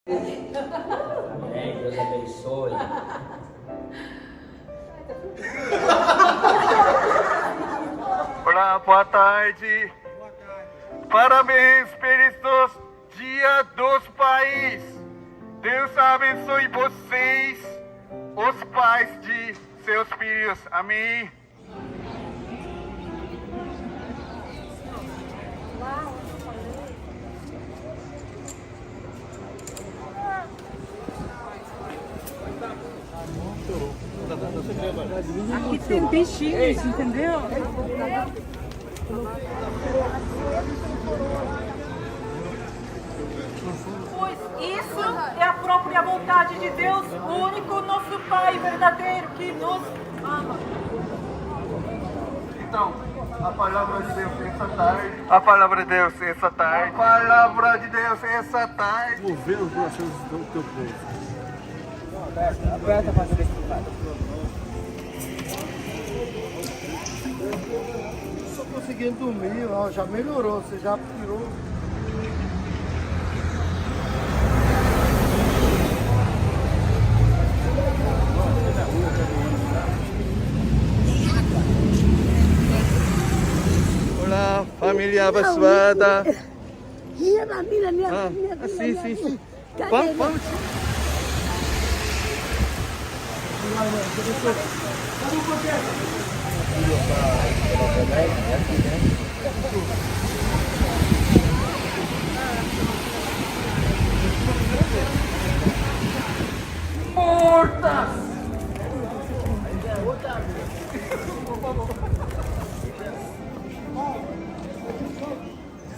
Amém, Deus abençoe. Olá, boa tarde. Parabéns pelos Dia dos Pais. Deus abençoe vocês, os pais de seus filhos. Amém. Aqui tem bichinhos, entendeu? Pois isso é a própria vontade de Deus, o único nosso Pai verdadeiro que nos ama. Então, a palavra de Deus essa tarde. A palavra de Deus essa tarde. A palavra de Deus essa tarde. Mover os corações do teu povo. Aperta para ser explicado. Só conseguindo dormir, ó, já melhorou, você já tirou. Olá, família abençoada. Sim. Vamos. Mortas!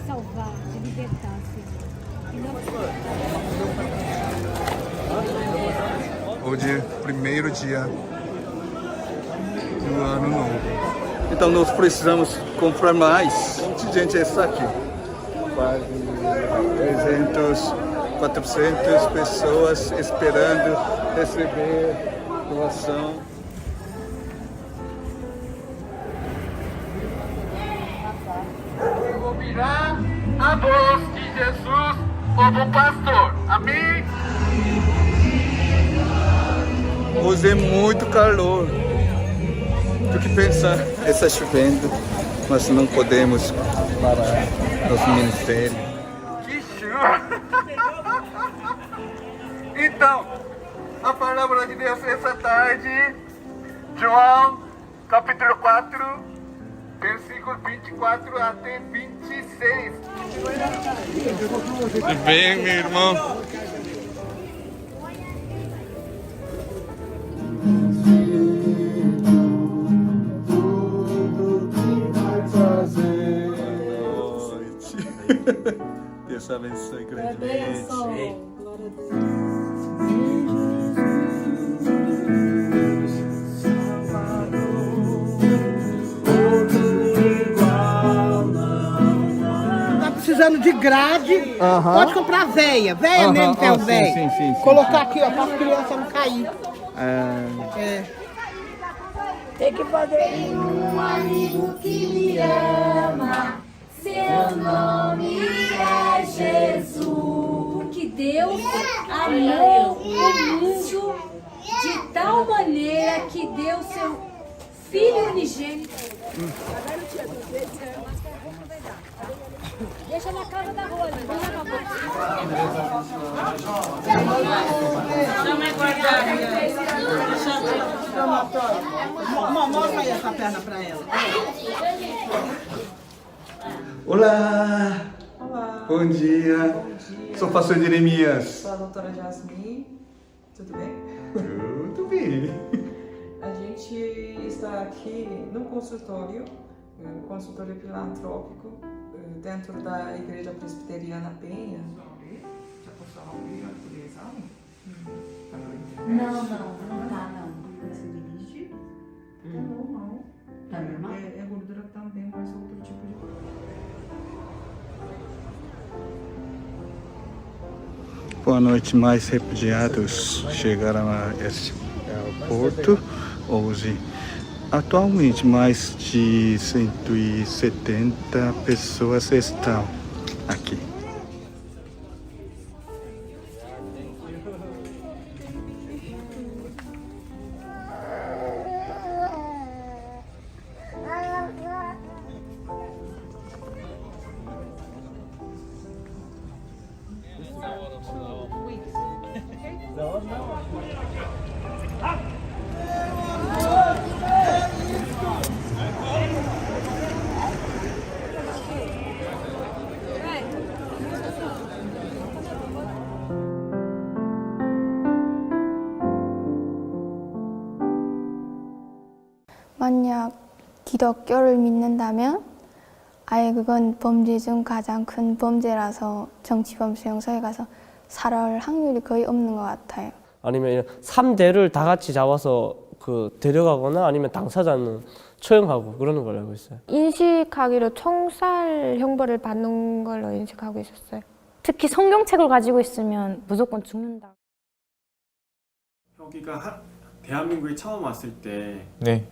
Salvar, de libertar, Senhor. Hoje, primeiro dia do ano novo. Então nós precisamos comprar mais. Quanta gente está aqui? Quase 300, 400 pessoas esperando receber doação. Ouvirá a voz de Jesus, o bom pastor. Amém? Hoje é muito calor. O que pensar? Está chovendo, mas não podemos parar nosso ministério. Que chuva! Então, a palavra de Deus essa tarde, João, capítulo 4, versículo 24 até 26. Vem, meu irmão. Deus abençoe grandemente. Tá precisando de grade, pode comprar veia mesmo que é o véia. Sim. Colocar aqui, ó, para as crianças não cair. Tem que fazer um amigo que me ama. Seu nome é Jesus. Porque Deus amou o mundo de tal maneira que deu seu Filho unigênito. Deixa na casa da Rosa. Chama a guardar. Mostra aí essa perna para ela. Olá! Olá. Bom dia! Bom dia. Sou o pastor Jeremias. Sou a doutora Jasmine. Tudo bem? Tudo bem. A gente está aqui no consultório filantrópico, dentro da Igreja Presbiteriana Penha. Não tá, não. Você dirige? Tá normal. Tá normal? É gordura também, mas outro tipo de coisa. Boa noite, mais refugiados chegaram a este aeroporto hoje. Atualmente, mais de 170 pessoas estão aqui. 기독교를 믿는다면 아예 그건 범죄 중 가장 큰 범죄라서 정치범 수용소에 가서 살아올 확률이 거의 없는 것 같아요. 아니면 3대를 다 같이 잡아서 데려가거나 아니면 당사자는 처형하고 그러는 걸로 알고 있어요. 인식하기로 총살 형벌을 받는 걸로 인식하고 있었어요. 특히 성경책을 가지고 있으면 무조건 죽는다. 여기가 대한민국에 처음 왔을 때 네.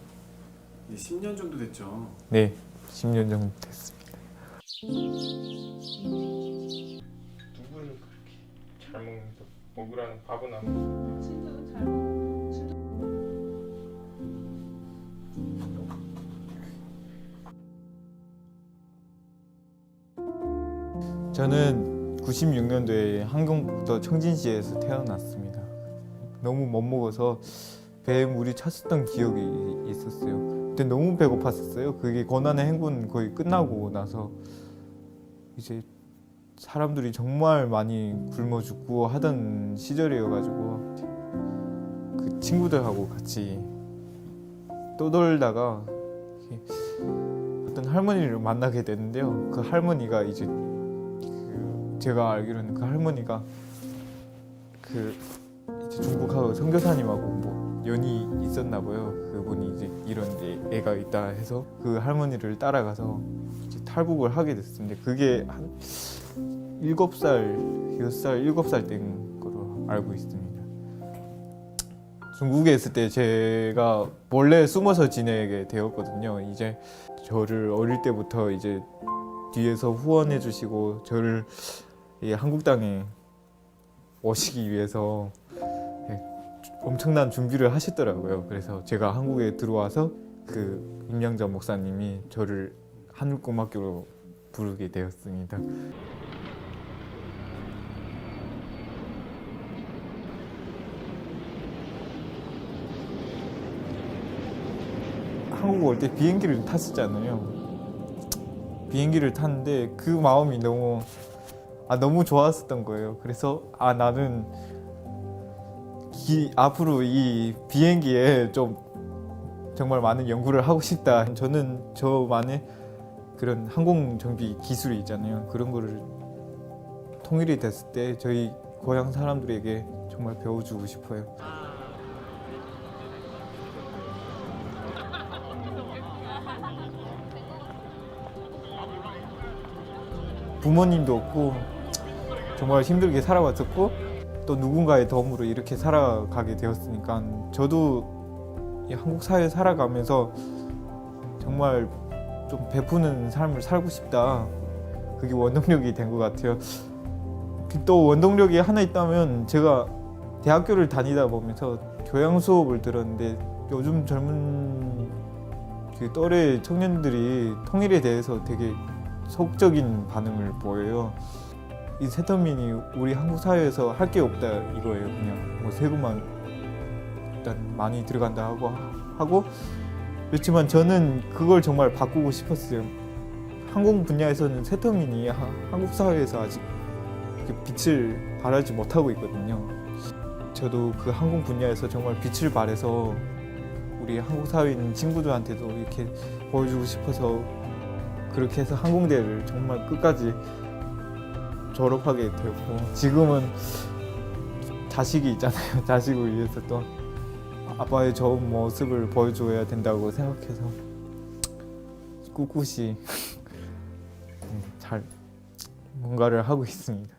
10년 정도 됐죠. 네, 10년 정도 됐습니다. 누구를 그렇게 잘 먹는다 먹으라는 밥은 안 먹고. 진짜로 잘 먹어. 진짜. 저는 96년도에 한경북도 청진시에서 태어났습니다. 너무 못 먹어서 배에 물이 찼었던 기억이 있었어요. 그때 너무 배고팠었어요. 그게 고난의 행군 거의 끝나고 나서 이제 사람들이 정말 많이 굶어 죽고 하던 시절이어가지고 그 친구들하고 같이 떠돌다가 어떤 할머니를 만나게 됐는데요. 그 할머니가 이제 제가 알기로는 그 할머니가 이제 중국하고 선교사님하고 뭐 연이 있었나 봐요. 그분이 이제 이런 애가 있다 해서 그 할머니를 따라가서 이제 탈북을 하게 됐습니다. 그게 한 7살, 6살, 7살 된 거로 알고 있습니다. 중국에 있을 때 제가 몰래 숨어서 지내게 되었거든요. 이제 저를 어릴 때부터 이제 뒤에서 후원해 주시고 저를 한국 땅에 오시기 위해서 엄청난 준비를 하셨더라고요. 그래서 제가 한국에 들어와서 그 임양자 목사님이 저를 한국음악교로 부르게 되었습니다. 한국 올 때 비행기를 탔었잖아요. 비행기를 탔는데 그 마음이 너무 좋았었던 거예요. 그래서 나는 앞으로 이 비행기에 좀 정말 많은 연구를 하고 싶다. 저는 저만의 그런 항공 정비 기술이 있잖아요. 그런 거를 통일이 됐을 때 저희 고향 사람들에게 정말 배워주고 싶어요. 부모님도 없고 정말 힘들게 살아왔었고 또 누군가의 도움으로 이렇게 살아가게 되었으니까 저도 이 한국 사회에 살아가면서 정말 좀 베푸는 삶을 살고 싶다. 그게 원동력이 된 것 같아요. 또 원동력이 하나 있다면 제가 대학교를 다니다 보면서 교양 수업을 들었는데 요즘 젊은 그 또래 청년들이 통일에 대해서 되게 소극적인 반응을 보여요. 이 세터민이 우리 한국 사회에서 할 게 없다 이거예요. 그냥 뭐 세금만 일단 많이 들어간다 하고 그렇지만 저는 그걸 정말 바꾸고 싶었어요. 항공 분야에서는 세터민이 한국 사회에서 아직 빛을 발하지 못하고 있거든요. 저도 그 항공 분야에서 정말 빛을 발해서 우리 한국 사회에 있는 친구들한테도 이렇게 보여주고 싶어서 그렇게 해서 항공대를 정말 끝까지 졸업하게 되었고 지금은 자식이 있잖아요. 자식을 위해서 또 아빠의 좋은 모습을 보여줘야 된다고 생각해서 꿋꿋이 잘 뭔가를 하고 있습니다.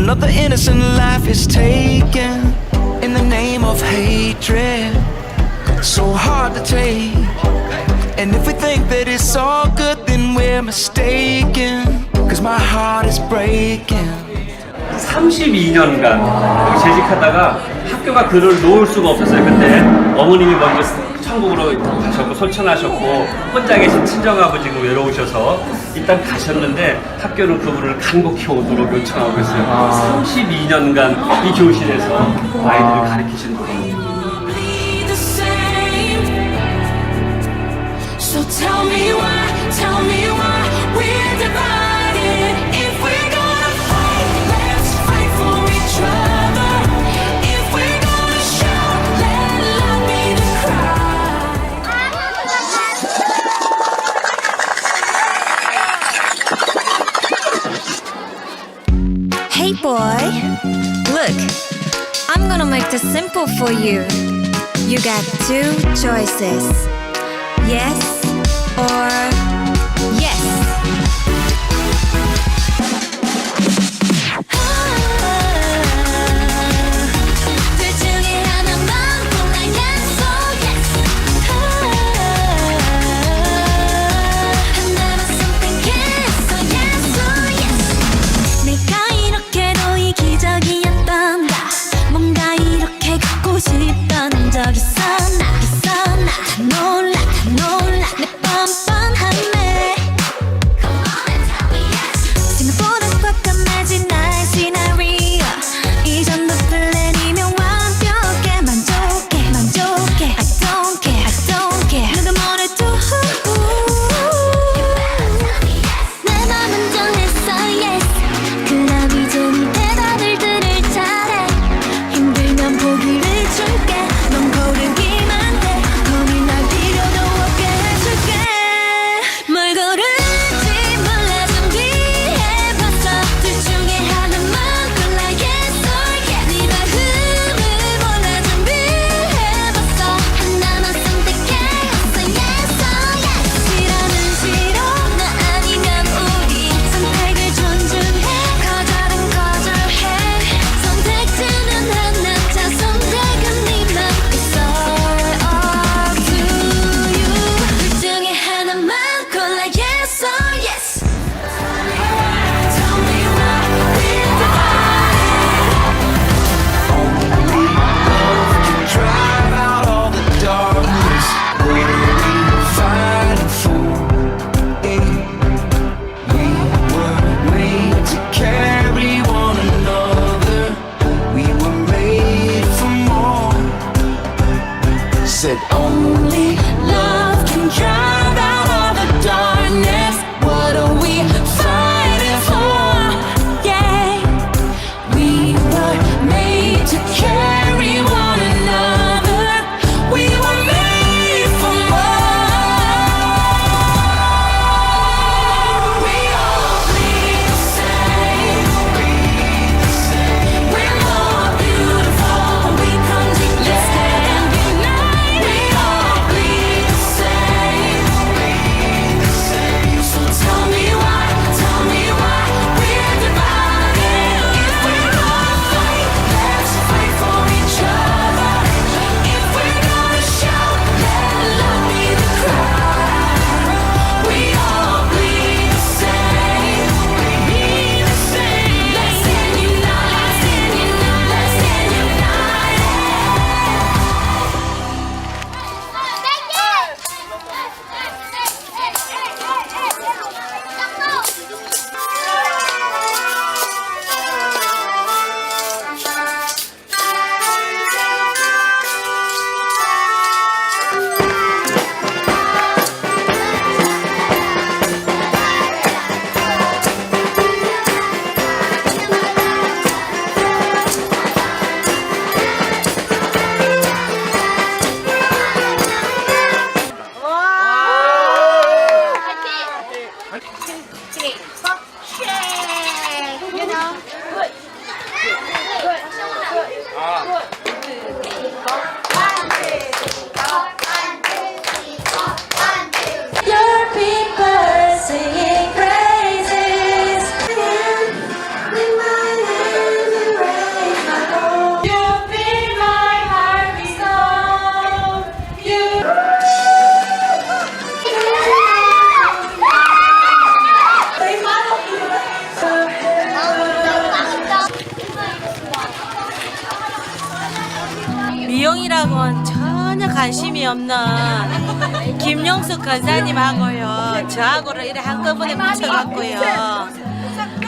Another innocent life is taken in the name of hatred. So hard to take. And if we think that it's all good, then we're mistaken. Cause my heart is breaking. 32년간 여기 재직하다가 학교가 그를 놓을 수가 없었어요. 그때 어머님이 먼저 천국으로 가셨고 소천하셨고 혼자 계신 친정아버지가 외로우셔서 일단 가셨는데 학교는 그분을 간곡히 오도록 요청하고 있어요. 32년간 이 교실에서 아이들을 가르치시는 거예요. So tell me why we're divided. If we're gonna fight, let's fight for each other. If we're gonna shout, let love be the cry. Hey boy, look, I'm gonna make this simple for you. You got two choices. Yes or yes. 둘 중에 하나만 골라. Yes or yes. 하나만 선택했어. Yes or yes. 내가 이렇게도 이기적이었단다. 뭔가 이렇게 갖고 싶던 적 있었나. 다 놀라 내 뻔뻔함에. 생각보다 꽉감해진 나의 시나리오. 이전도 플랜이면 완벽해. 만족해. I don't care. 누가 뭐래도 내 맘은 정했어. Yes. 그럼 이제 네 대답을 들을 차례. 힘들면 포기를 줄게. 넌 고르기만 해. 고민할 필요도 없게 해줄게. 뭘 고를지 몰라 준비해봤어. 둘 중에 하나만 골라. Yes or yes. 네 마음을 몰라 준비해봤어. 하나만 선택해봤어. Yes or yes. 싫어는 싫어. 나 아니면 우리 선택을 존중해. 거절은 거절해. 선택지는 하나자. 선택은 네 맘. It's all up to you. 둘 중에 하나만 골라. Yes or yes. Tell me why we're divided. Drive out all the darkness. What are we fighting for? We were made to carry one another. We were made for more. Said only love can drive out all the darkness. What are we fighting for? Yeah, we were made to carry one another. We were made for more. We all bleed the same. We're more beautiful when we come together. We all bleed the same. So tell me why we're divided. If we're gonna fight, let's fight for each other. If we're gonna shout, let love be the cry. We all bleed the same. Let's stand united. Let's stand united. Your people singing praises. In my hand. 신앙이라고는 전혀 관심이 없는 김용숙 권사님하고요. 저하고를 이렇게 한꺼번에 붙여갖고요.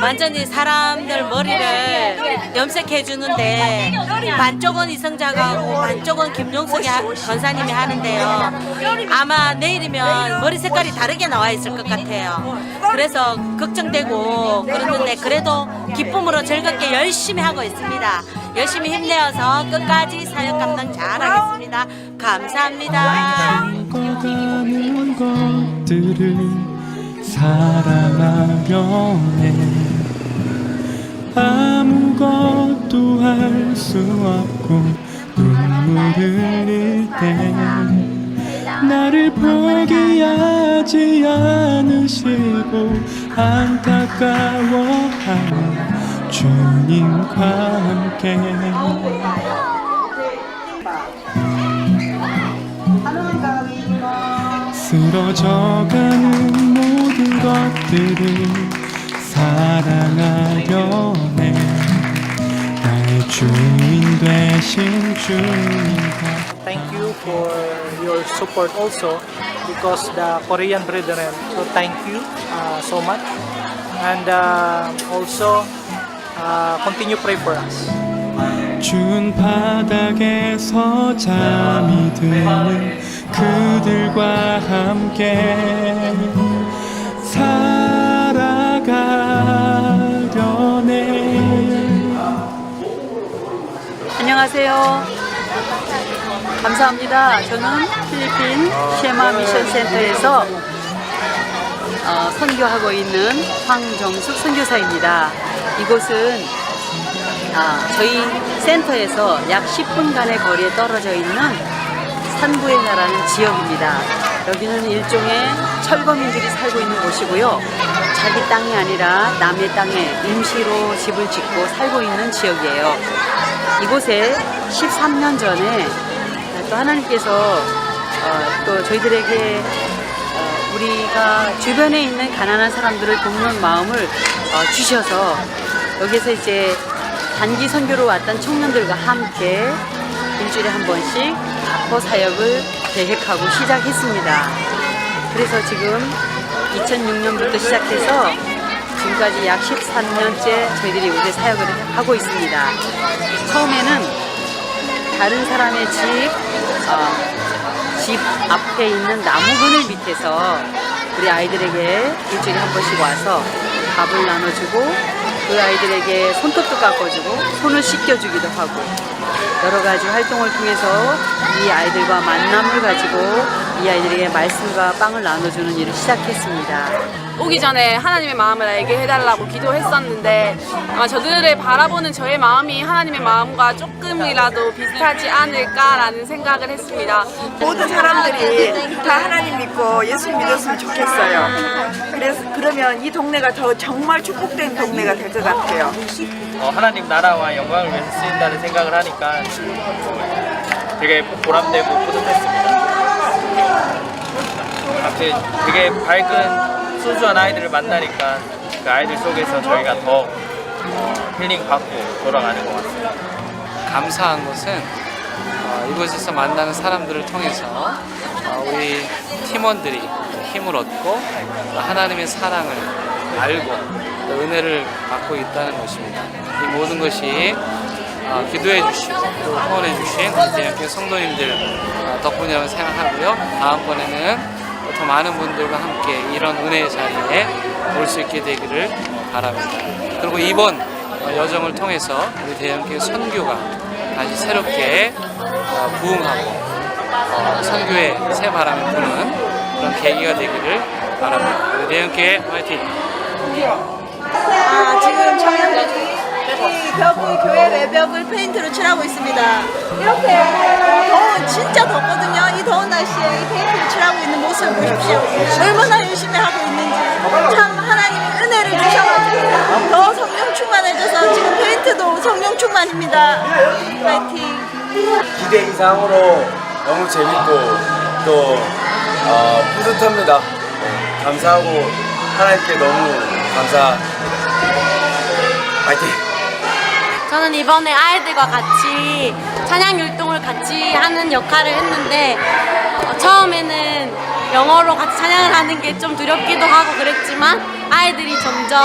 완전히 사람들 머리를 염색해 주는데 반쪽은 이성자하고 반쪽은 김용숙 권사님이 하는데요. 아마 내일이면 머리 색깔이 다르게 나와 있을 것 같아요. 그래서 걱정되고 그러는데 그래도 기쁨으로 즐겁게 열심히 하고 있습니다. 열심히 힘내어서 끝까지 사역 감당 잘하겠습니다. 감사합니다. 가는 것들을 사랑하려 해. 아무것도 할 수 없고 눈물을 흘릴 때 나를 포기하지 않으시고 안타까워하는 주님과 함께 쓰러져가는 모든 것들을 사랑하려 해. 나의 주인 되신 주님과 Thank you for your support also, because the Korean brethren, so thank you so much, and also continue pray for us. 준 바닥에서 잠이 드는 그들과 함께 살아가려네. 안녕하세요. 감사합니다. 저는 필리핀 쉐마 미션 센터에서 선교하고 있는 황정숙 선교사입니다. 이곳은 저희 센터에서 약 10분간의 거리에 떨어져 있는 산부의 나라는 지역입니다. 여기는 일종의 철거민들이 살고 있는 곳이고요. 자기 땅이 아니라 남의 땅에 임시로 집을 짓고 살고 있는 지역이에요. 이곳에 13년 전에 또 하나님께서 또 저희들에게 우리가 주변에 있는 가난한 사람들을 돕는 마음을 주셔서 여기서 이제 단기 선교로 왔던 청년들과 함께 일주일에 한 번씩 가포 사역을 계획하고 시작했습니다. 그래서 지금 2006년부터 시작해서 지금까지 약 13년째 저희들이 이곳에 사역을 하고 있습니다. 처음에는 다른 사람의 집 앞에 있는 나무 그늘 밑에서 우리 아이들에게 일주일에 한 번씩 와서 밥을 나눠주고 그 아이들에게 손톱도 깎아주고 손을 씻겨주기도 하고 여러 가지 활동을 통해서 이 아이들과 만남을 가지고 이 아이들에게 말씀과 빵을 나눠주는 일을 시작했습니다. 오기 전에 하나님의 마음을 알게 해달라고 기도했었는데 아마 저들을 바라보는 저의 마음이 하나님의 마음과 조금이라도 비슷하지 않을까라는 생각을 했습니다. 모든 사람들이 다 하나님 믿고 예수 믿었으면 좋겠어요. 그러면 이 동네가 더 정말 축복된 동네가 될 것 같아요. 하나님 나라와 영광을 위해서 쓰인다는 생각을 하니까 되게 보람되고 뿌듯했습니다. 되게 밝은 순수한 아이들을 만나니까 그 아이들 속에서 저희가 더 힐링 받고 돌아가는 것 같습니다. 감사한 것은 이곳에서 만나는 사람들을 통해서 우리 팀원들이 힘을 얻고 하나님의 사랑을 알고 또 은혜를 받고 있다는 것입니다. 이 모든 것이 기도해 주시고 또 후원해 주신 대형교 성도님들 덕분이라고 생각하고요. 다음번에는 더 많은 분들과 함께 이런 은혜의 자리에 올 수 있게 되기를 바랍니다. 그리고 이번 여정을 통해서 우리 대형교 선교가 다시 새롭게 부흥하고 선교의 새 바람이 부는 그런 계기가 되기를 바랍니다. 우리 대형교회 화이팅! 지금 청년들이 이 벽을 교회 외벽을 페인트로 칠하고 있습니다. 이렇게 진짜 덥거든요. 이 더운 날씨에 이 페인트를 칠하고 있는 모습을 보십시오. 얼마나 열심히 하고 있는지. 참 하나님의 은혜를 주셔가지고 더 성령 충만해져서 지금 페인트도 성령 충만입니다. 파이팅! 기대 이상으로 너무 재밌고 또 뿌듯합니다. 감사하고 하나님께 너무 감사. 파이팅! 저는 이번에 아이들과 같이 찬양 율동을 같이 하는 역할을 했는데 처음에는 영어로 같이 찬양을 하는 게 좀 두렵기도 하고 그랬지만 아이들이 점점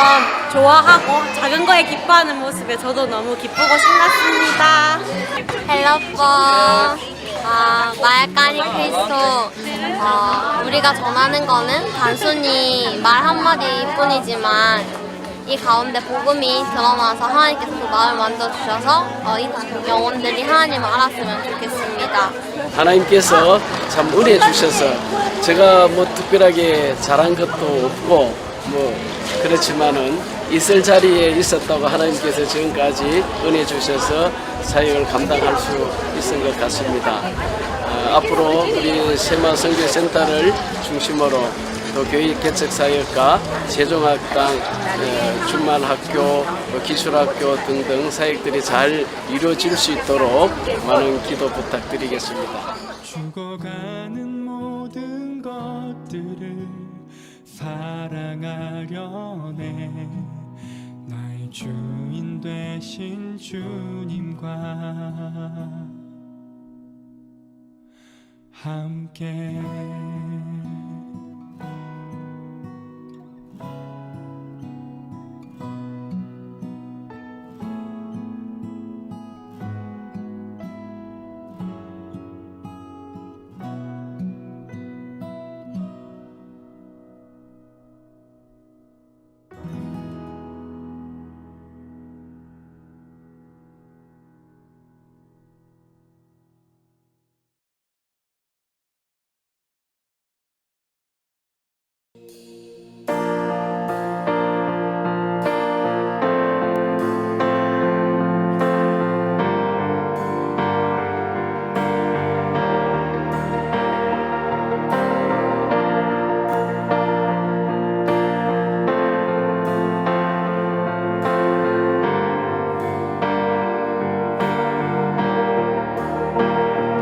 좋아하고 작은 거에 기뻐하는 모습에 저도 너무 기쁘고 신났습니다. 헬로폰 마약가니 크리스토 우리가 전하는 거는 단순히 말 한마디뿐이지만 이 가운데 복음이 드러나서 하나님께서 그 마음을 만져주셔서 이 영혼들이 하나님을 알았으면 좋겠습니다. 하나님께서 참 은혜 주셔서 제가 뭐 특별하게 잘한 것도 없고 뭐 그렇지만은 있을 자리에 있었다고 하나님께서 지금까지 은혜 주셔서 사역을 감당할 수 있은 것 같습니다. 앞으로 우리 세마 선교센터를 중심으로 또 교회 개척 사역과 세종학당, 준만학교, 기술학교 등등 사역들이 잘 이루어질 수 있도록 많은 기도 부탁드리겠습니다. 죽어가는 모든 것들을 사랑하려네. 나의 주인 되신 주님과 함께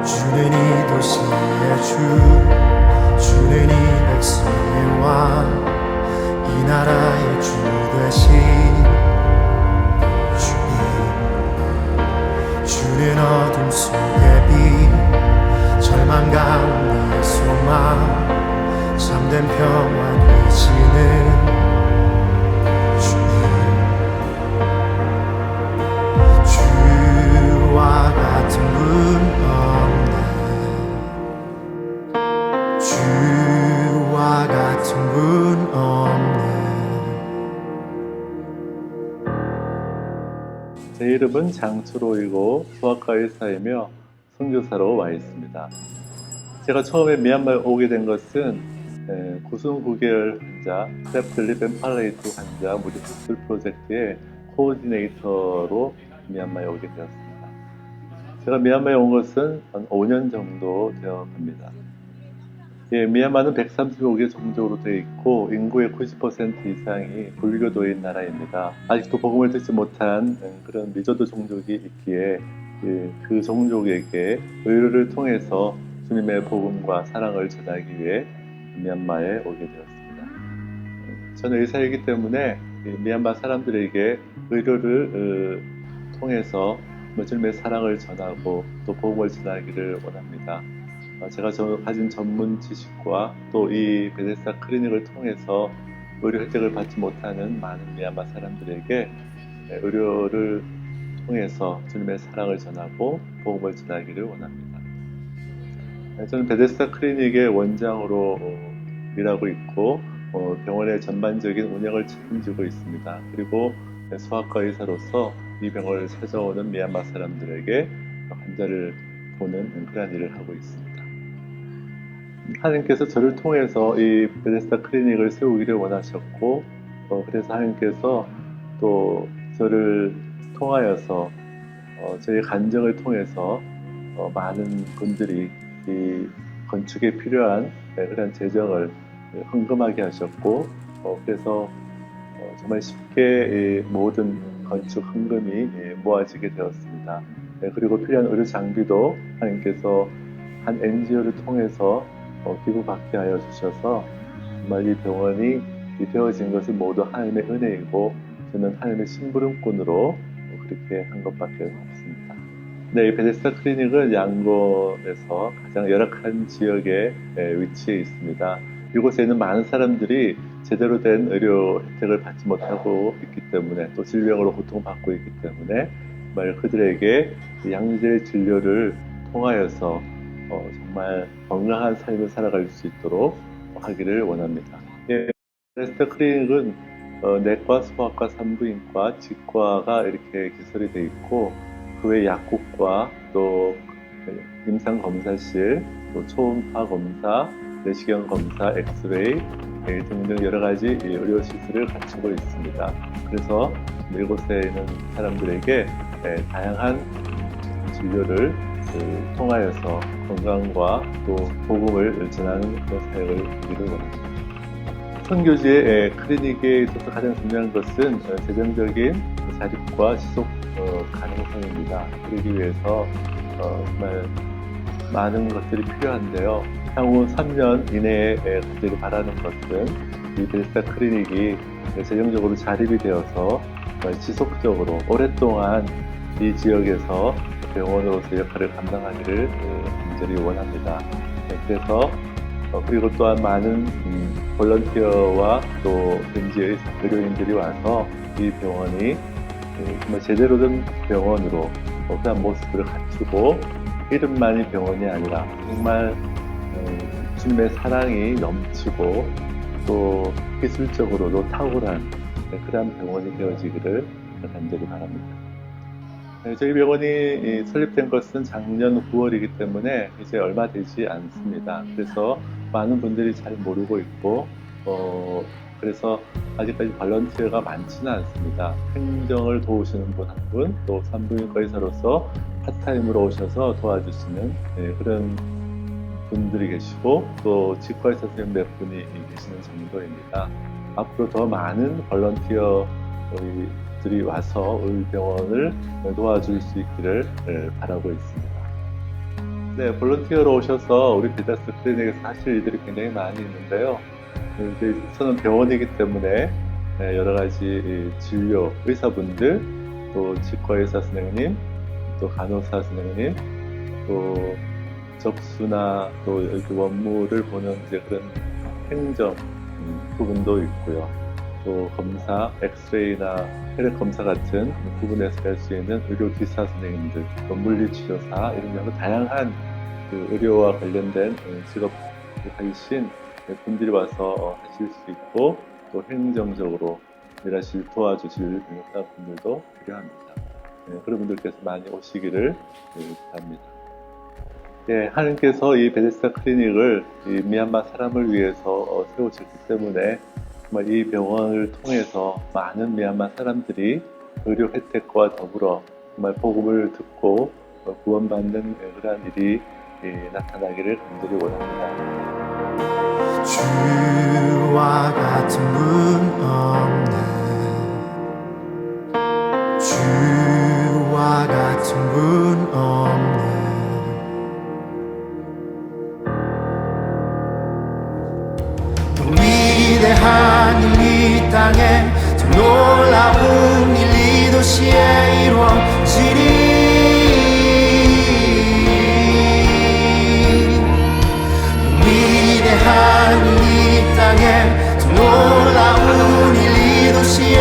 주는 이 도시의 주, 주는 이 백성의 왕, 이 나라의 주 되신 주님. 주는 어둠 속의 빛, 절망 가운데의 소망, 참된 평안이시는 주님. 주와 같은 분 주와 같은 분 없네. 제 이름은 장추로이고 수학과 의사이며 선교사로 와 있습니다. 제가 처음에 미얀마에 오게 된 것은 구순 9개월 환자, 스텝들립 앤 팔레이트 환자 무료 수술 프로젝트의 코오디네이터로 미얀마에 오게 되었습니다. 제가 미얀마에 온 것은 한 5년 정도 되어 갑니다. 미얀마는 135개 종족으로 되어 있고 인구의 90% 이상이 불교도인 나라입니다. 아직도 복음을 듣지 못한 그런 미조도 종족이 있기에 그 종족에게 의료를 통해서 주님의 복음과 사랑을 전하기 위해 미얀마에 오게 되었습니다. 저는 의사이기 때문에 미얀마 사람들에게 의료를 통해서 주님의 사랑을 전하고 또 복음을 전하기를 원합니다. 제가 가진 전문 지식과 또 이 베데스다 클리닉을 통해서 의료 혜택을 받지 못하는 많은 미얀마 사람들에게 의료를 통해서 주님의 사랑을 전하고 복음을 전하기를 원합니다. 저는 베데스다 클리닉의 원장으로 일하고 있고 병원의 전반적인 운영을 책임지고 있습니다. 그리고 소아과 의사로서 이 병원을 찾아오는 미얀마 사람들에게 환자를 보는 그런 일을 하고 있습니다. 하나님께서 저를 통해서 이 베데스다 클리닉을 세우기를 원하셨고 그래서 하나님께서 또 저를 통하여서 저의 간증을 통해서 많은 분들이 이 건축에 필요한 그런 재정을 헌금하게 하셨고 그래서 정말 쉽게 모든 건축 헌금이 모아지게 되었습니다. 그리고 필요한 의료 장비도 하나님께서 한 NGO를 통해서 기부받게 하여 주셔서 정말 이 병원이 되어진 것은 모두 하나님의 은혜이고 저는 하나님의 심부름꾼으로 그렇게 한 것밖에 없습니다. 네, 이 베데스다 클리닉은 양곤에서 가장 열악한 지역에 위치해 있습니다. 이곳에는 많은 사람들이 제대로 된 의료 혜택을 받지 못하고 있기 때문에 또 질병으로 고통받고 있기 때문에 정말 그들에게 양질 진료를 통하여서 정말 건강한 삶을 살아갈 수 있도록 하기를 원합니다. 예, 베데스다 클리닉은 내과, 소아과, 산부인과, 치과가 이렇게 기설이 되어 있고 그 외 약국과 또 임상검사실, 또 초음파 검사, 내시경 검사, 엑스레이 등등 여러 가지 의료시설을 갖추고 있습니다. 그래서 이곳에 있는 사람들에게 다양한 진료를 통하여서 건강과 또 복음을 전하는 그런 사역을 하기를 원합니다. 선교지의 클리닉에 있어서 가장 중요한 것은 재정적인 자립과 지속 가능성입니다. 그러기 위해서 정말 많은 것들이 필요한데요. 향후 3년 이내에 가지를 바라는 것은 이 베데스다 클리닉이 재정적으로 자립이 되어서 지속적으로 오랫동안 이 지역에서 병원으로서 역할을 감당하기를 간절히 원합니다. 그래서 그리고 또한 많은 볼런티어와 또 현지의 의료인들이 와서 이 병원이 정말 제대로 된 병원으로 그런 모습을 갖추고 이름만이 병원이 아니라 정말 주님의 사랑이 넘치고 또 기술적으로도 탁월한 그런 병원이 되어지기를 간절히 바랍니다. 저희 병원이 설립된 것은 작년 9월이기 때문에 이제 얼마 되지 않습니다. 그래서 많은 분들이 잘 모르고 있고 그래서 아직까지 발런티어가 많지는 않습니다. 행정을 도우시는 분 한 분, 또 산부인과 의사로서 파트타임으로 오셔서 도와주시는 그런 분들이 계시고 또 치과의사 선생님 몇 분이 계시는 정도입니다. 앞으로 더 많은 발런티어들이 와서 우리 병원을 도와줄 수 있기를 바라고 있습니다. 네, 볼런티어로 오셔서 우리 베데스다 클리닉에서 하실 일들이 굉장히 많이 있는데요. 이제 저는 병원이기 때문에 여러 가지 진료, 의사분들, 또 치과의사 선생님, 또 간호사 선생님, 또 접수나 또 이렇게 원무를 보는 이제 그런 행정 부분도 있고요. 또 검사, 엑스레이나 혈액 검사 같은 부분에서 할 수 있는 의료기사 선생님들, 또 물리치료사 이런 다양한 그 의료와 관련된 직업을 하신 분들이 와서 하실 수 있고 또 행정적으로 도와주실 그런 분들도 필요합니다. 그런 분들께서 많이 오시기를 바랍니다. 하나님께서 이 베데스다 클리닉을 이 미얀마 사람을 위해서 세우셨기 때문에 정말 이 병원을 통해서 많은 미얀마 사람들이 의료 혜택과 더불어 정말 복음을 듣고 구원받는 그러한 일이 나타나기를 간절히 원합니다. 주와 같은 분 없네. 주와 같은 분 없네. 위대한 일 이 땅에 참 놀라운 일 이 도시에 이루어지리. 위대한 일 이 땅에 참 놀라운 일 이 도시에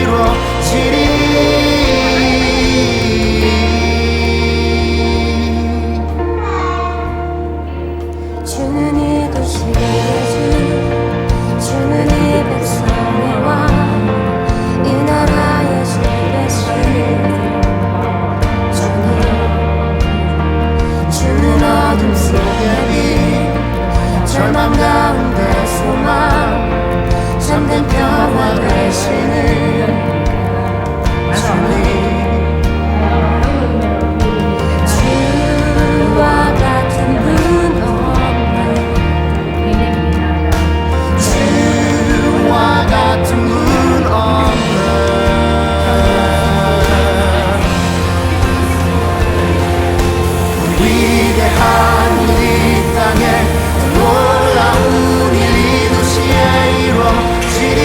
이루어지리. 주는 이 도시의 주, 주는 이 백성의 왕, 이 나라의 주배신. 주는 어둠 속의 빛, 절망 가운데 소망, 참된 평화 되시는 주님. 주와 같은 분 없네. 주와 같은 분 없네. 위대한 일 이 땅에 놀라운 일 이 도시에 이루어지리.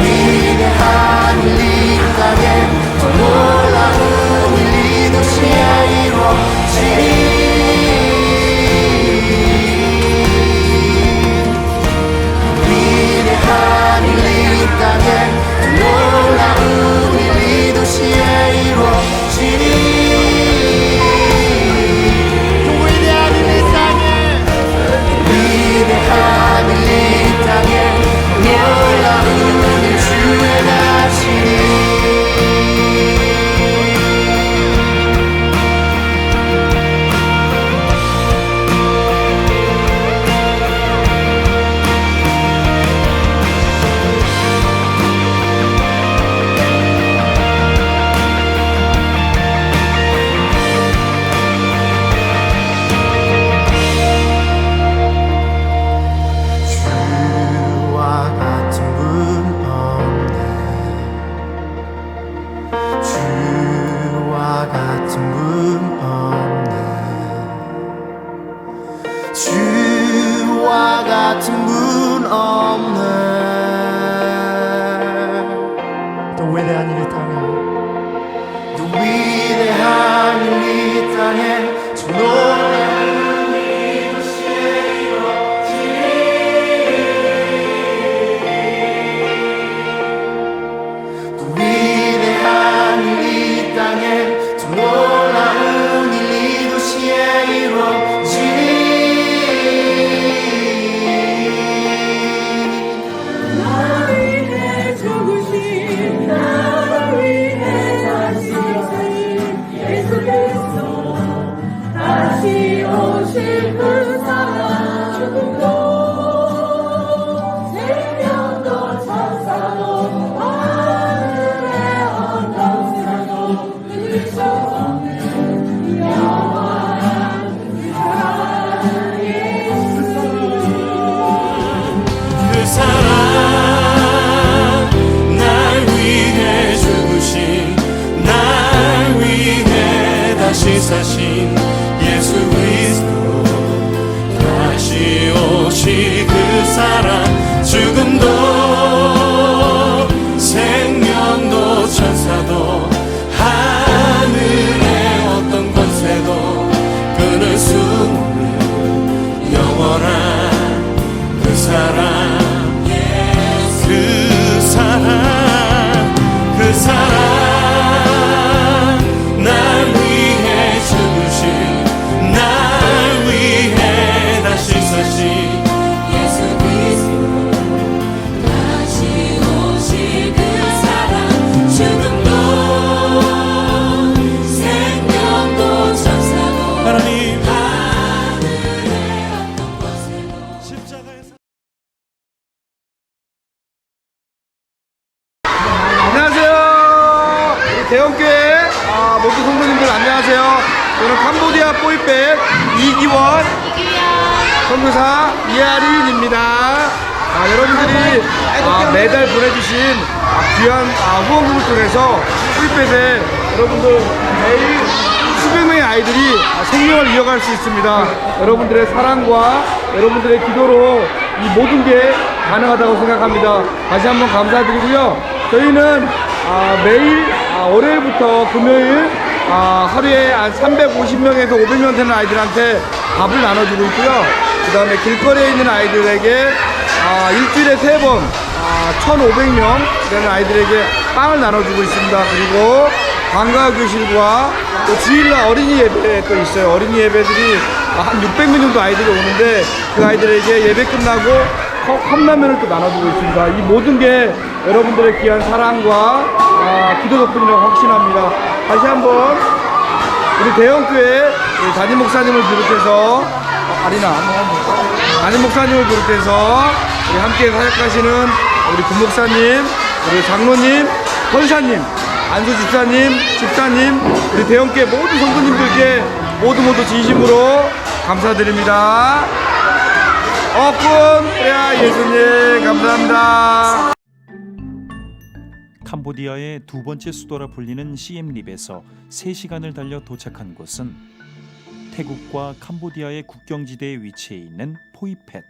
위대한 대형교회 모두 성도님들 안녕하세요. 저는 캄보디아 보이밴드 이기원 선교사 이하린입니다. 여러분들이 매달 보내주신 귀한 후원금을 통해서 보이밴드에 여러분들 매일 수백 명의 아이들이 생명을 이어갈 수 있습니다. 여러분들의 사랑과 여러분들의 기도로 이 모든 게 가능하다고 생각합니다. 다시 한번 감사드리고요. 저희는 매일 월요일부터 금요일 하루에 한 350명에서 500명 되는 아이들한테 밥을 나눠주고 있고요. 그 다음에 길거리에 있는 아이들에게 일주일에 3번 1,500명 되는 아이들에게 빵을 나눠주고 있습니다. 그리고 방과교실과 또 주일날 어린이 예배 또 있어요. 어린이 예배들이 한 600명 정도 아이들이 오는데 그 아이들에게 예배 끝나고 컵라면을 또 나눠주고 있습니다. 이 모든 게 여러분들의 귀한 사랑과 기도 덕분이라고 확신합니다. 다시 한번 우리 대형교회 담임 목사님을 비롯해서 담임 목사님을 비롯해서 우리 함께 사역하시는 우리 부목사님, 우리 장로님, 권사님, 안수 집사님, 우리 대형교회 모든 성도님들께 모두 진심으로 감사드립니다. 어꾼 예수님 감사합니다. 캄보디아의 두 번째 수도라 불리는 시엠립에서 3시간을 달려 도착한 곳은 태국과 캄보디아의 국경지대에 위치해 있는 포이펫.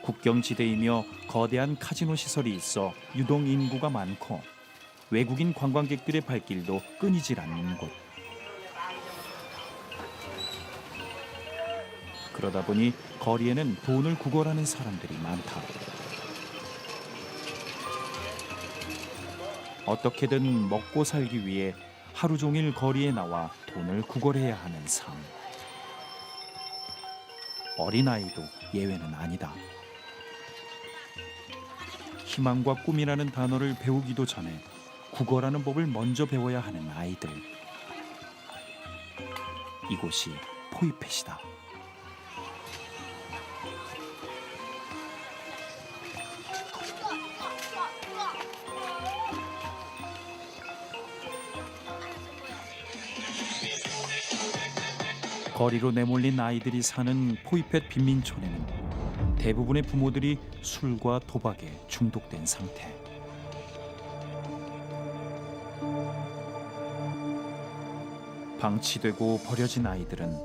국경지대이며 거대한 카지노 시설이 있어 유동 인구가 많고 외국인 관광객들의 발길도 끊이질 않는 곳. 그러다 보니 거리에는 돈을 구걸하는 사람들이 많다. 어떻게든 먹고 살기 위해 하루 종일 거리에 나와 돈을 구걸해야 하는 삶. 어린아이도 예외는 아니다. 희망과 꿈이라는 단어를 배우기도 전에 구걸하는 법을 먼저 배워야 하는 아이들. 이곳이 포이펫이다. 거리로 내몰린 아이들이 사는 포이펫 빈민촌에는 대부분의 부모들이 술과 도박에 중독된 상태. 방치되고 버려진 아이들은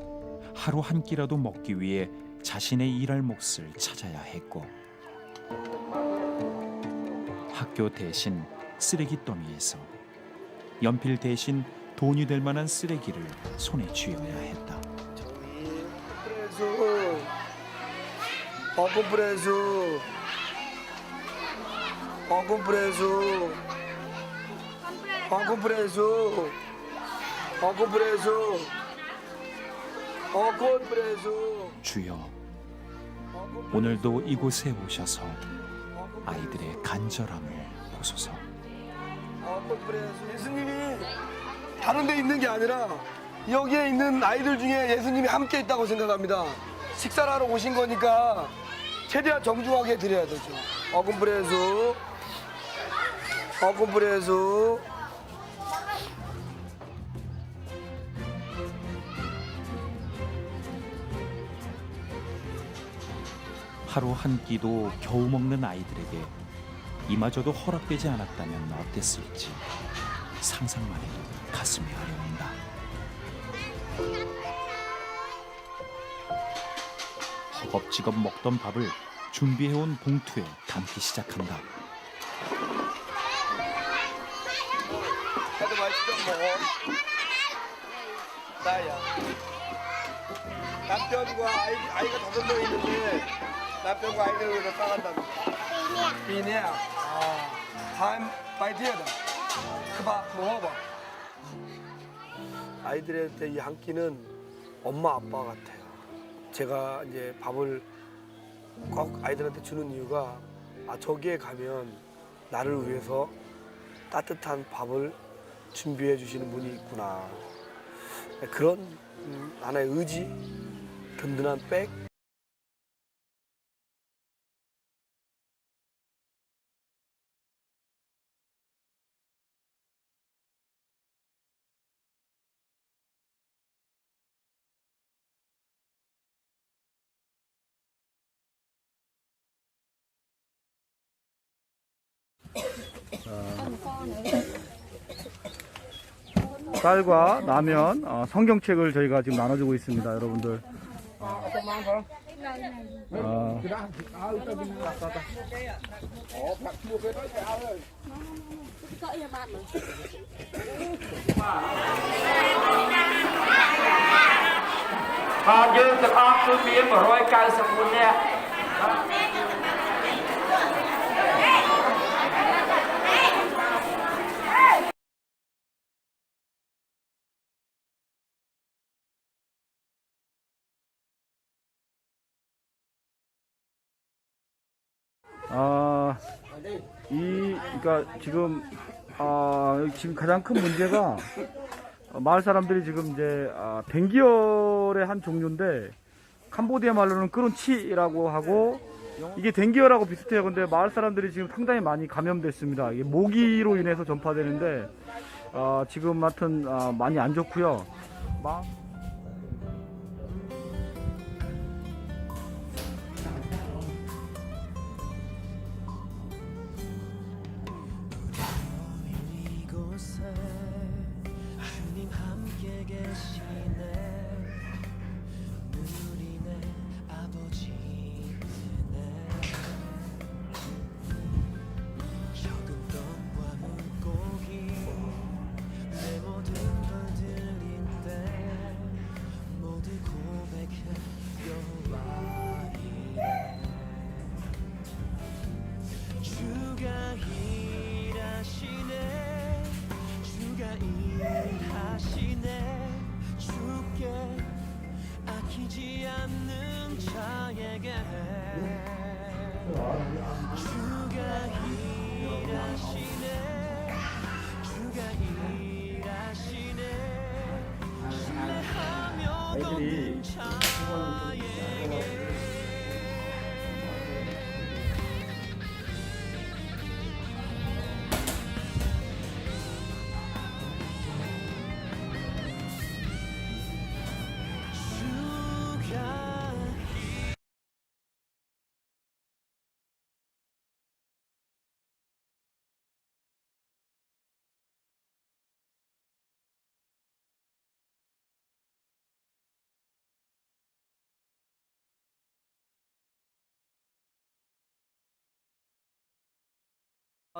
하루 한 끼라도 먹기 위해 자신의 일할 몫을 찾아야 했고, 학교 대신 쓰레기 더미에서 연필 대신 돈이 될 만한 쓰레기를 손에 쥐어야 했다. 주여, 오늘도 이곳에 오셔서 아이들의 간절함을 보소서. 예수님이 다른 데 있는 게 아니라 여기에 있는 아이들 중에 예수님이 함께 있다고 생각합니다. 식사를 하러 오신 거니까 최대한 정중하게 드려야 되죠. 어금브레수, 어금브레수. 하루 한 끼도 겨우 먹는 아이들에게 이마저도 허락되지 않았다면 어땠을지 상상만 해도 가슴이 아려온다. 허겁지겁 먹던 밥을 준비해온 봉투에 담기 시작한다. 다들 맛있게 먹어. 나야. 남편과 아이가 5명 있는데 남편과 아이들을 위해서 싸간답니다. 비니야. 다음 파이트에다. 그봐 먹어봐. 아이들한테 이 한 끼는 엄마 아빠 같아요. 제가 이제 밥을 꼭 아이들한테 주는 이유가 저기에 가면 나를 위해서 따뜻한 밥을 준비해 주시는 분이 있구나. 그런 하나의 의지, 든든한 백, 쌀과 라면, 성경책을 저희가 지금 나눠주고 있습니다, 여러분들. 그러니까 지금 가장 큰 문제가 마을 사람들이 지금 이제 댕기열의 한 종류인데 캄보디아 말로는 끄룬치라고 하고 이게 댕기열하고 비슷해요. 근데 마을 사람들이 지금 상당히 많이 감염됐습니다. 이게 모기로 인해서 전파되는데 지금 하여튼 많이 안 좋고요. 주님 함께 계시네 누리네 아버지 은혜 적은 떡과 물고기 내 모든 걸 드릴 때 모두 고백해 여호와 이래 주가 일하시네 주가 일하시네 주께 아끼지 않는 자에게 주가 일하시네 주가 일하시네 신뢰하며 걷는 자에게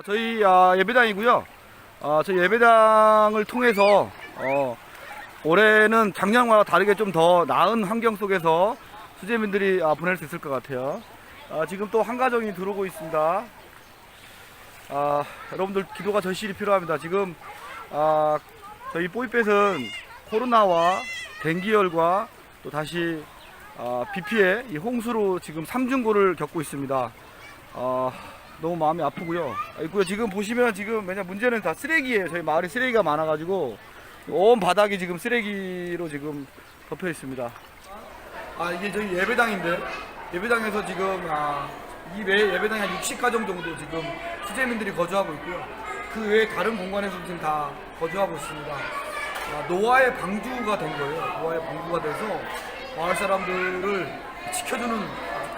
저희 예배당이고요. 저희 예배당을 통해서 올해는 작년과 다르게 좀 더 나은 환경 속에서 수재민들이 보낼 수 있을 것 같아요. 지금 또 한 가정이 들어오고 있습니다. 여러분들 기도가 절실히 필요합니다. 지금 저희 뽀이뱃은 코로나와 댕기열과 또 다시 비 피해 이 홍수로 지금 3중고를 겪고 있습니다. 너무 마음이 아프고요. 지금 보시면 지금 문제는 다 쓰레기예요. 저희 마을에 쓰레기가 많아가지고 온 바닥이 지금 쓰레기로 지금 덮여 있습니다. 이게 저희 예배당인데 예배당에서 지금 이 외에 예배당에 한 60가정 정도 지금 수재민들이 거주하고 있고요. 그 외에 다른 공간에서 지금 다 거주하고 있습니다. 노아의 방주가 된 거예요. 노아의 방주가 돼서 마을 사람들을 지켜주는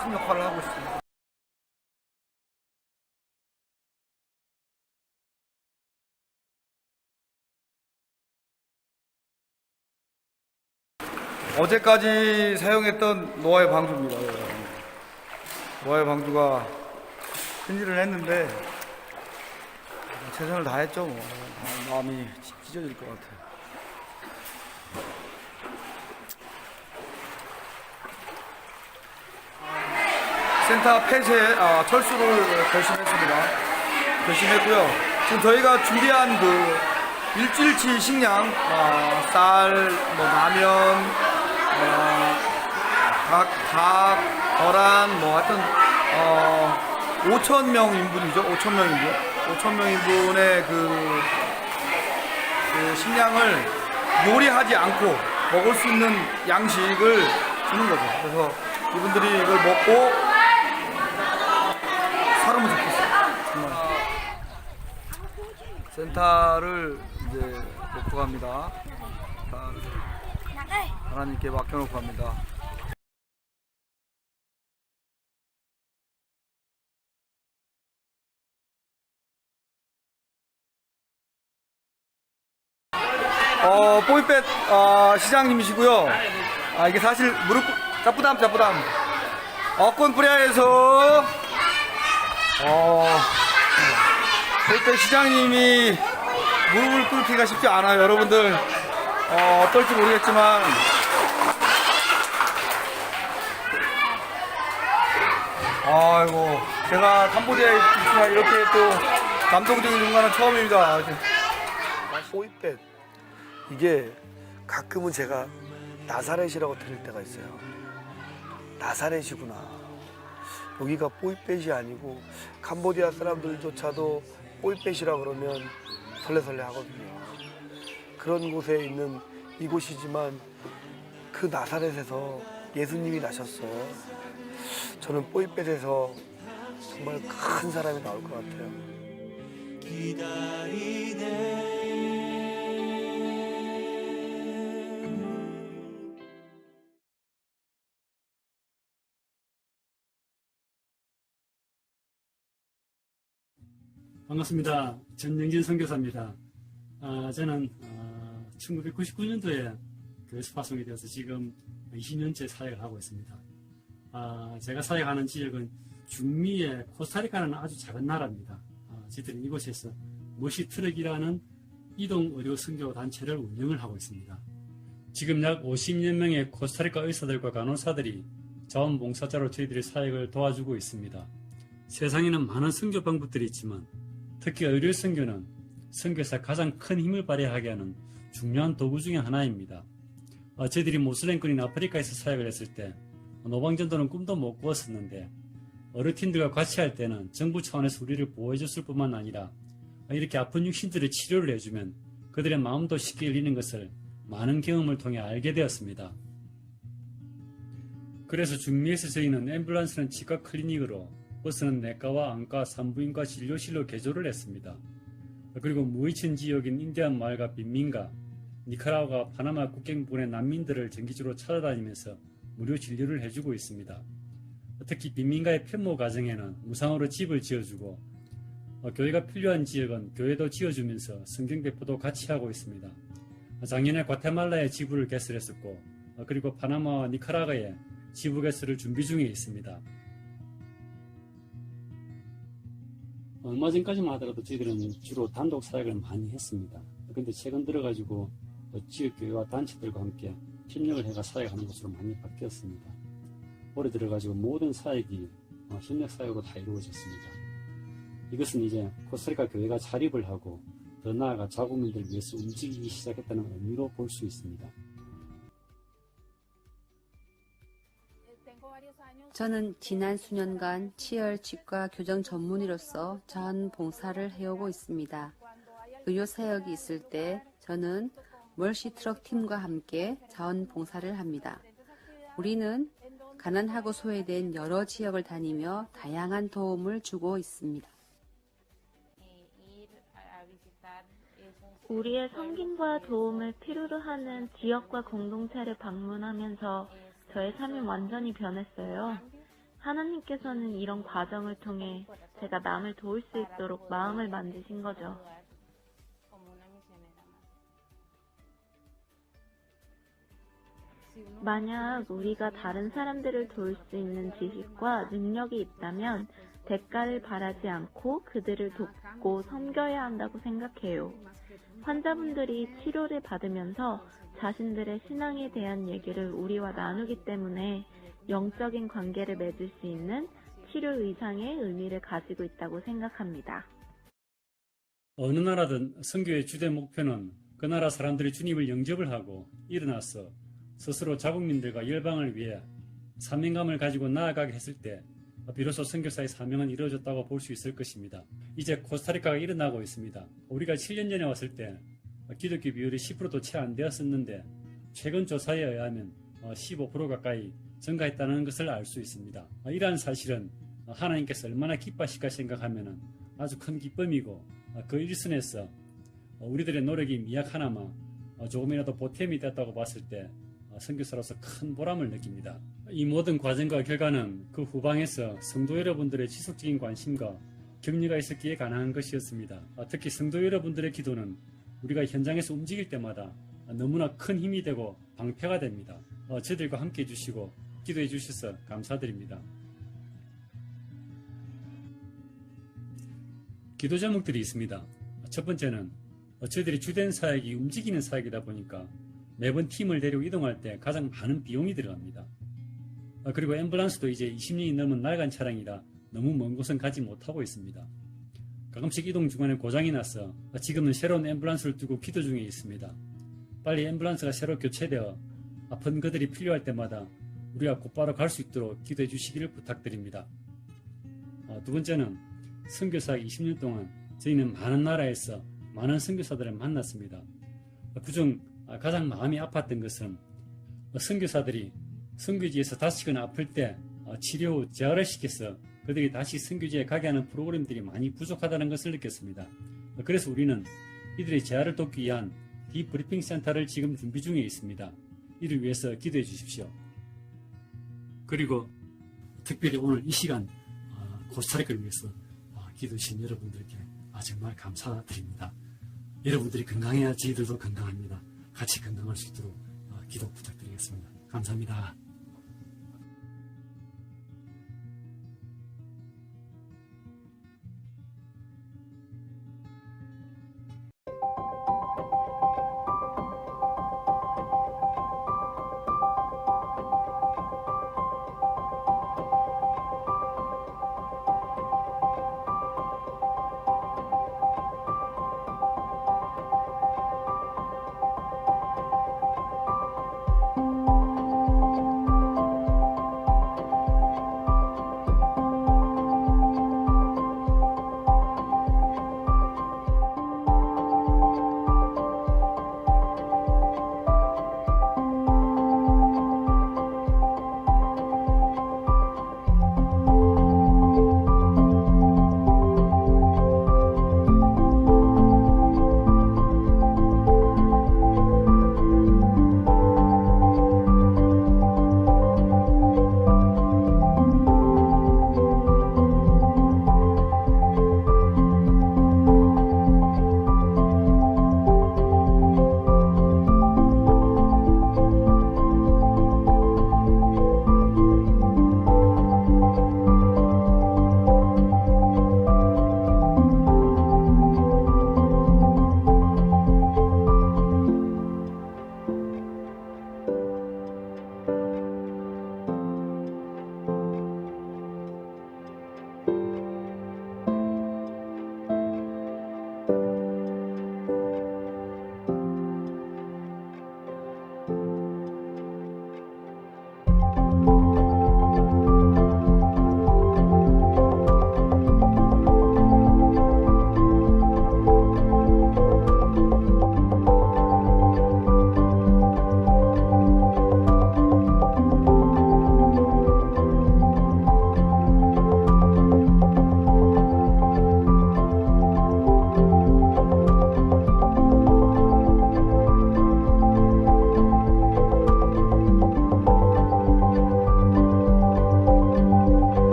큰 역할을 하고 있습니다. 어제까지 사용했던 노아의 방주입니다. 노아의 방주가 큰일을 했는데 최선을 다했죠. 마음이 찢어질 것 같아요. 센터 폐쇄 철수를 결심했고요. 지금 저희가 준비한 그 일주일치 식량, 쌀, 라면, 닭, 계란, 하여튼 5,000명 인분이죠. 5,000명 인분. 5,000명 인분의 그 식량을 요리하지 않고 먹을 수 있는 양식을 주는 거죠. 그래서 이분들이 이걸 먹고 살으면 좋겠어요. 정말. 센터를 이제 놓고 갑니다. 하나님께 맡겨놓고 갑니다. 뽀이펫 시장님이시고요. 이게 사실 무릎 짜뿌담 어권 프리아에서 뽀이펫 시장님이 무릎을 꿇기가 쉽지 않아요. 여러분들 어떨지 모르겠지만 아이고 제가 캄보디아에 있지만 이렇게 또 감동적인 순간은 처음입니다. 뽀이펫 이게 가끔은 제가 나사렛이라고 들을 때가 있어요. 나사렛이구나. 여기가 뽀이펫이 아니고 캄보디아 사람들조차도 뽀이펫이라 그러면 설레설레 하거든요. 그런 곳에 있는 이곳이지만 그 나사렛에서 예수님이 나셨어요. 저는 뽀이펫에서 정말 큰 사람이 나올 것 같아요. 반갑습니다. 전영진 선교사입니다. 저는 1999년도에 교회에서 파송이 되어서 지금 20년째 사역을 하고 있습니다. 제가 사역하는 지역은 중미의 코스타리카는 아주 작은 나라입니다. 저희들은 이곳에서 머시 트럭이라는 이동 의료 선교 단체를 운영을 하고 있습니다. 지금 약 50여 명의 코스타리카 의사들과 간호사들이 자원봉사자로 저희들의 사역을 도와주고 있습니다. 세상에는 많은 선교 방법들이 있지만 특히 의료 선교는 선교에서 가장 큰 힘을 발휘하게 하는 중요한 도구 중에 하나입니다. 저희들이 모슬렘권인 아프리카에서 사역을 했을 때 노방전도는 꿈도 못 꾸었었는데 어르신들과 같이 할 때는 정부 차원에서 우리를 보호해줬을 뿐만 아니라 이렇게 아픈 육신들의 치료를 해주면 그들의 마음도 쉽게 열리는 것을 많은 경험을 통해 알게 되었습니다. 그래서 중미에서 저희는 앰뷸런스는 치과 클리닉으로 버스는 내과와 안과, 산부인과 진료실로 개조를 했습니다. 그리고 무이천 지역인 인디안 마을과 빈민가, 니카라과 파나마 국경 부근의 난민들을 정기적으로 찾아다니면서 무료 진료를 해주고 있습니다. 특히 빈민가의 편모 가정에는 무상으로 집을 지어주고 교회가 필요한 지역은 교회도 지어주면서 성경 배포도 같이 하고 있습니다. 작년에 과테말라에 지부를 개설했었고 그리고 파나마와 니카라과에 지부 개설을 준비 중에 있습니다. 얼마 전까지만 하더라도 저희들은 주로 단독 사역을 많이 했습니다. 그런데 최근 들어가지고 지역교회와 단체들과 함께 협력을 해가 사역하는 것으로 많이 바뀌었습니다. 올해 들어가지고 모든 사역이 협력 사역으로 다 이루어졌습니다. 이것은 이제 코스타리카 교회가 자립을 하고 더 나아가 자국민들을 위해서 움직이기 시작했다는 의미로 볼 수 있습니다. 저는 지난 수년간 치열 치과 교정 전문의로서 자원봉사를 해오고 있습니다. 의료사역이 있을 때 저는 멀시 트럭 팀과 함께 자원봉사를 합니다. 우리는 가난하고 소외된 여러 지역을 다니며 다양한 도움을 주고 있습니다. 우리의 섬김과 도움을 필요로 하는 지역과 공동체를 방문하면서 저의 삶이 완전히 변했어요. 하나님께서는 이런 과정을 통해 제가 남을 도울 수 있도록 마음을 만드신 거죠. 만약 우리가 다른 사람들을 도울 수 있는 지식과 능력이 있다면 대가를 바라지 않고 그들을 돕고 섬겨야 한다고 생각해요. 환자분들이 치료를 받으면서 자신들의 신앙에 대한 얘기를 우리와 나누기 때문에 영적인 관계를 맺을 수 있는 치료 의상의 의미를 가지고 있다고 생각합니다. 어느 나라든 선교의 주된 목표는 그 나라 사람들이 주님을 영접을 하고 일어나서 스스로 자국민들과 열방을 위해 사명감을 가지고 나아가게 했을 때 비로소 선교사의 사명은 이루어졌다고 볼 수 있을 것입니다. 이제 코스타리카가 일어나고 있습니다. 우리가 7년 전에 왔을 때 기독교 비율이 10%도 채 안 되었었는데 최근 조사에 의하면 15% 가까이 증가했다는 것을 알 수 있습니다. 이러한 사실은 하나님께서 얼마나 기뻐하실까 생각하면 아주 큰 기쁨이고 그 일선에서 우리들의 노력이 미약 하나마 조금이라도 보탬이 됐다고 봤을 때 선교사로서 큰 보람을 느낍니다. 이 모든 과정과 결과는 그 후방에서 성도 여러분들의 지속적인 관심과 격려가 있었기에 가능한 것이었습니다. 특히 성도 여러분들의 기도는 우리가 현장에서 움직일 때마다 너무나 큰 힘이 되고 방패가 됩니다. 저희들과 함께 해주시고 기도해 주셔서 감사드립니다. 기도 제목들이 있습니다. 첫 번째는 저희들이 주된 사역이 움직이는 사역이다 보니까 매번 팀을 데리고 이동할 때 가장 많은 비용이 들어갑니다. 그리고 앰뷸런스도 이제 20년이 넘은 낡은 차량이라 너무 먼 곳은 가지 못하고 있습니다. 가끔씩 이동 중간에 고장이 나서 지금은 새로운 앰뷸런스를 두고 기도 중에 있습니다. 빨리 앰뷸런스가 새로 교체되어 아픈 그들이 필요할 때마다 우리가 곧바로 갈 수 있도록 기도해 주시기를 부탁드립니다. 두 번째는 선교사역 20년 동안 저희는 많은 나라에서 많은 선교사들을 만났습니다. 그중 가장 마음이 아팠던 것은 선교사들이 선교지에서 다치거나 아플 때 치료 후 재활을 시켜서 그들이 다시 선교지에 가게 하는 프로그램들이 많이 부족하다는 것을 느꼈습니다. 그래서 우리는 이들의 재활을 돕기 위한 디브리핑 센터를 지금 준비 중에 있습니다. 이를 위해서 기도해 주십시오. 그리고 특별히 오늘 이 시간 코스타리카를 위해서 기도하신 여러분들께 정말 감사드립니다. 여러분들이 건강해야 저희들도 건강합니다. 같이 건강할 수 있도록 기도 부탁드리겠습니다. 감사합니다.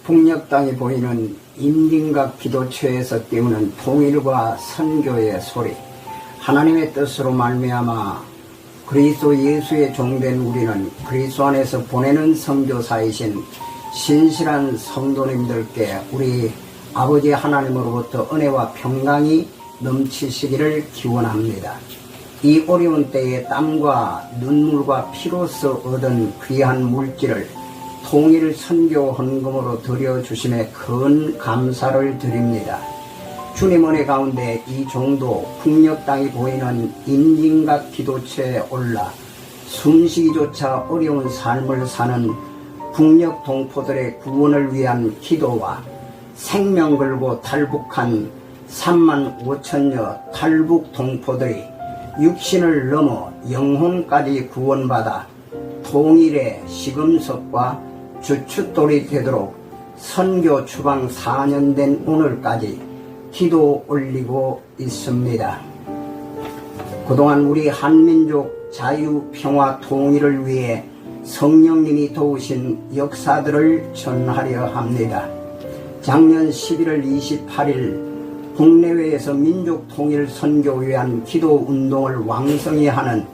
북녘 땅이 보이는 인민각 기도처에서 띄우는 통일과 선교의 소리, 하나님의 뜻으로 말미암아 그리스도 예수의 종된 우리는 그리스도 안에서 보내는 선교사이신 신실한 성도님들께 우리 아버지 하나님으로부터 은혜와 평강이 넘치시기를 기원합니다. 이 어려운 때에 땀과 눈물과 피로써 얻은 귀한 물질을 통일 선교 헌금으로 드려주심에 큰 감사를 드립니다. 주님 은혜 가운데 이 종도 북녘 땅이 보이는 인진각 기도처에 올라 숨쉬기조차 어려운 삶을 사는 북녘 동포들의 구원을 위한 기도와 생명 걸고 탈북한 3만 5천여 탈북 동포들이 육신을 넘어 영혼까지 구원받아 통일의 시금석과 주춧돌이 되도록 선교 추방 4년 된 오늘까지 기도 올리고 있습니다. 그동안 우리 한민족 자유, 평화, 통일을 위해 성령님이 도우신 역사들을 전하려 합니다. 작년 11월 28일 국내외에서 민족통일 선교를 위한 기도운동을 왕성히 하는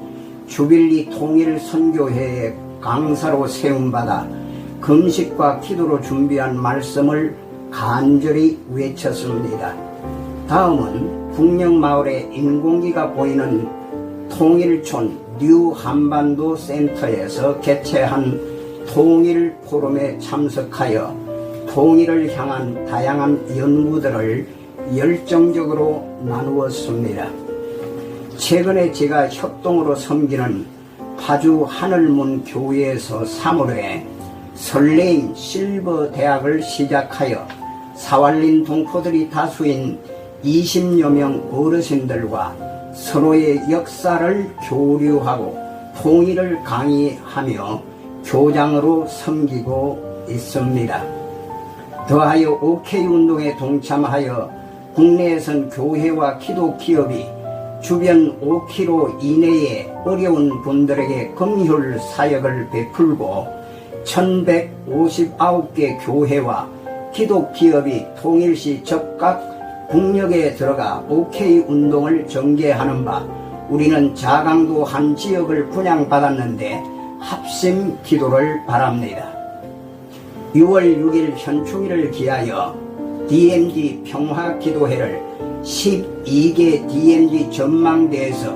주빌리 통일선교회의 강사로 세움받아 금식과 기도로 준비한 말씀을 간절히 외쳤습니다. 다음은 북녘마을의 인공기가 보이는 통일촌 뉴 한반도 센터에서 개최한 통일 포럼에 참석하여 통일을 향한 다양한 연구들을 열정적으로 나누었습니다. 최근에 제가 협동으로 섬기는 파주 하늘문 교회에서 3월에 설레임 실버 대학을 시작하여 사왈린 동포들이 다수인 20여 명 어르신들과 서로의 역사를 교류하고 통일을 강의하며 교장으로 섬기고 있습니다. 더하여 OK 운동에 동참하여 국내에선 교회와 기도 기업이 주변 5km 이내의 어려운 분들에게 긍휼 사역을 베풀고 1159개 교회와 기도 기업이 통일시 적각 북녘에 들어가 OK 운동을 전개하는 바 우리는 자강도 한 지역을 분양받았는데 합심 기도를 바랍니다. 6월 6일 현충일을 기하여 DMZ 평화기도회를 12개 DMZ 전망대에서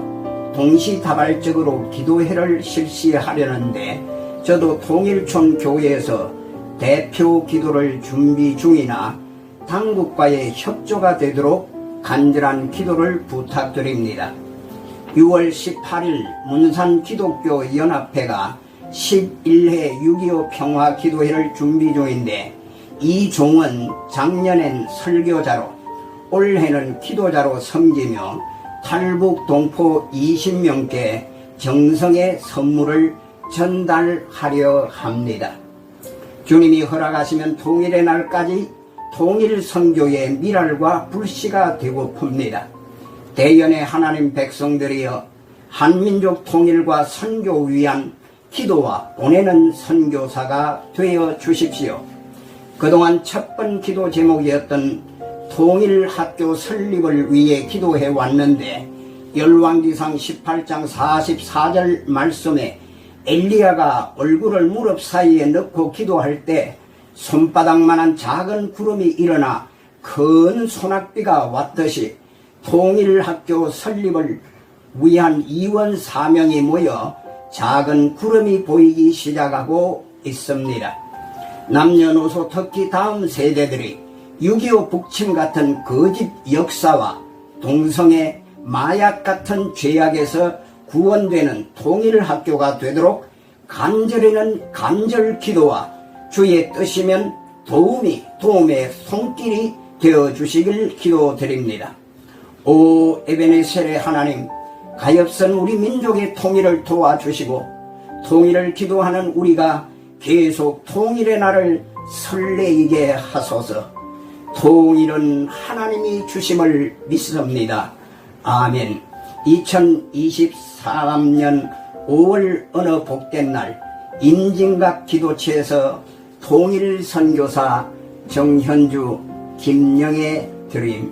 동시다발적으로 기도회를 실시하려는데 저도 통일촌 교회에서 대표 기도를 준비 중이나 당국과의 협조가 되도록 간절한 기도를 부탁드립니다. 6월 18일 문산기독교연합회가 11회 6.25 평화기도회를 준비 중인데 이종은 작년엔 설교자로 올해는 기도자로 섬기며 탈북 동포 20명께 정성의 선물을 전달하려 합니다. 주님이 허락하시면 통일의 날까지 통일 선교의 미랄과 불씨가 되고픕니다. 대연의 하나님 백성들이여 한민족 통일과 선교 위한 기도와 보내는 선교사가 되어 주십시오. 그동안 첫번 기도 제목이었던 통일학교 설립을 위해 기도해 왔는데 열왕기상 18장 44절 말씀에 엘리야가 얼굴을 무릎 사이에 넣고 기도할 때 손바닥만한 작은 구름이 일어나 큰 소낙비가 왔듯이 통일학교 설립을 위한 이원 사명이 모여 작은 구름이 보이기 시작하고 있습니다. 남녀노소 특히 다음 세대들이 6.25 북침 같은 거짓 역사와 동성애, 마약 같은 죄악에서 구원되는 통일학교가 되도록 간절히는 간절 기도와 주의 뜻이면 도움의 손길이 되어주시길 기도드립니다. 오 에베네셀의 하나님, 가엾은 우리 민족의 통일을 도와주시고 통일을 기도하는 우리가 계속 통일의 날을 설레이게 하소서. 통일은 하나님이 주심을 믿습니다. 아멘. 2023년 5월 어느 복된 날 임진각 기도처에서 통일 선교사 정현주 김영애 드림.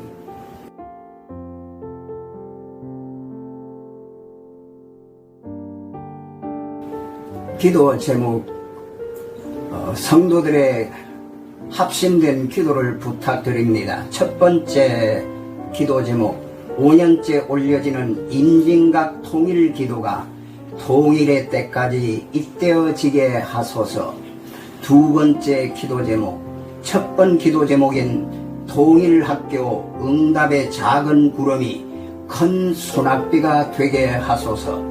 기도 제목, 성도들의 합심된 기도를 부탁드립니다. 첫 번째 기도 제목, 5년째 올려지는 임진각 통일 기도가 통일의 때까지 잇대어지게 하소서. 두 번째 기도 제목, 첫 번 기도 제목인 통일학교 응답의 작은 구름이 큰 소낙비가 되게 하소서.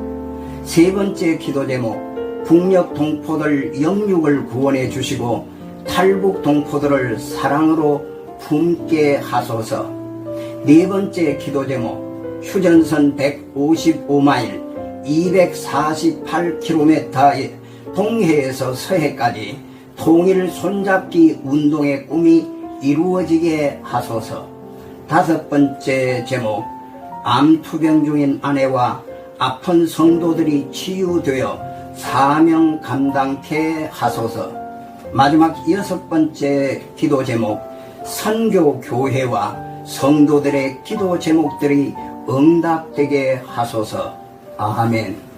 세 번째 기도 제목, 북녘 동포들 영육을 구원해 주시고 탈북 동포들을 사랑으로 품게 하소서. 네 번째 기도 제목, 휴전선 155마일 248km의 동해에서 서해까지 통일 손잡기 운동의 꿈이 이루어지게 하소서. 다섯 번째 제목, 암투병 중인 아내와 아픈 성도들이 치유되어 사명 감당케 하소서. 마지막 6번째 기도 제목, 선교 교회와 성도들의 기도 제목들이 응답되게 하소서. 아멘.